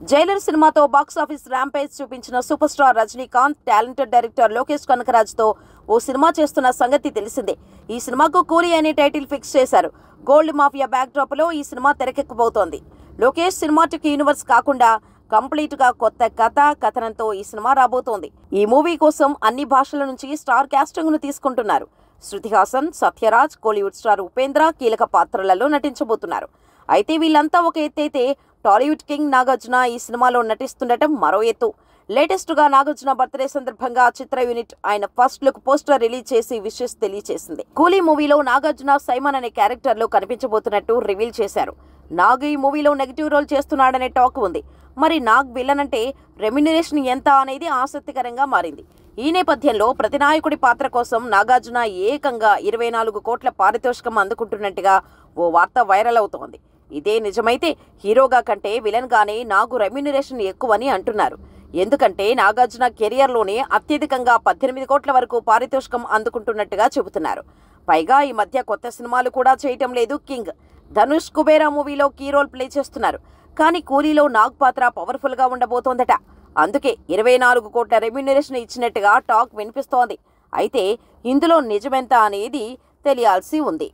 Jailer సినిమాతో box office rampage చూపించిన super star Rajinikanth talented director Lokesh కనకరాజ్తో ఓ సినిమా చేస్తున్న సంగతి తెలిసిందే. ఈ సినిమాకు కూలీ అనే టైటిల్ ఫిక్స్ చేశారు. గోల్డ్ మాఫియా బ్యాక్డ్రాప్ లో ఈ సినిమా తెరకెక్కబోతోంది. లోకేష్ సినిమాటిక్ యూనివర్స్ కాకుండా కంప్లీట్ గా కొత్త కథనంతో ఈ సినిమా రాబోతోంది. ఈ మూవీ కోసం అన్ని భాషల నుంచి స్టార్ కాస్టింగ్ ను తీసుకుంటున్నారు. శృతి హాసన్, సత్యరాజ్, కోలీవుడ్ స్టార్ ఉపేంద్ర కీలక పాత్రలలో నటించబోతున్నారు. అయితే వీళ్ళంతా ఒక ఎత్తైతే టాలీవుడ్ కింగ్ నాగార్జున ఈ సినిమాలో నటిస్తుండటం మరో ఎత్తు. లేటెస్ట్ గా నాగార్జున బర్త్డే సందర్భంగా చిత్ర యూనిట్ ఆయన ఫస్ట్ లుక్ పోస్టర్ రిలీజ్ చేసి విషెస్ తెలియజేసింది. కూలీ మూవీలో నాగార్జున సైమన్ అనే క్యారెక్టర్ లో కనిపించబోతున్నట్టు రివీల్ చేశారు. నాగ్ ఈ మూవీలో నెగిటివ్ రోల్ చేస్తున్నాడనే టాక్ ఉంది. మరి నాగ్ విలన్ అంటే రెమ్యునరేషన్ ఎంత అనేది ఆసక్తికరంగా మారింది. ఈ నేపథ్యంలో ప్రతినాయకుడి పాత్ర కోసం నాగార్జున ఏకంగా 24 కోట్ల పారితోషికం అందుకుంటున్నట్టుగా ఓ వార్త వైరల్ అవుతోంది. ఇదే నిజమైతే హీరోగా కంటే విలన్ గానే నాగు రెమ్యునరేషన్ ఎక్కువని అంటున్నారు. ఎందుకంటే నాగార్జున కెరియర్లోనే అత్యధికంగా 18 కోట్ల వరకు పారితోషికం అందుకుంటున్నట్టుగా చెబుతున్నారు. పైగా ఈ మధ్య కొత్త సినిమాలు కూడా చేయటం లేదు కింగ్. ధనుష్ కుబేరా మూవీలో కీ రోల్ ప్లే చేస్తున్నారు. కానీ కూలీలో నాగ్ పాత్ర పవర్ఫుల్ గా ఉండబోతోందట. అందుకే 24 కోట్ల రెమ్యునరేషన్ ఇచ్చినట్టుగా టాక్ వినిపిస్తోంది. అయితే ఇందులో నిజమెంత అనేది తెలియాల్సి ఉంది.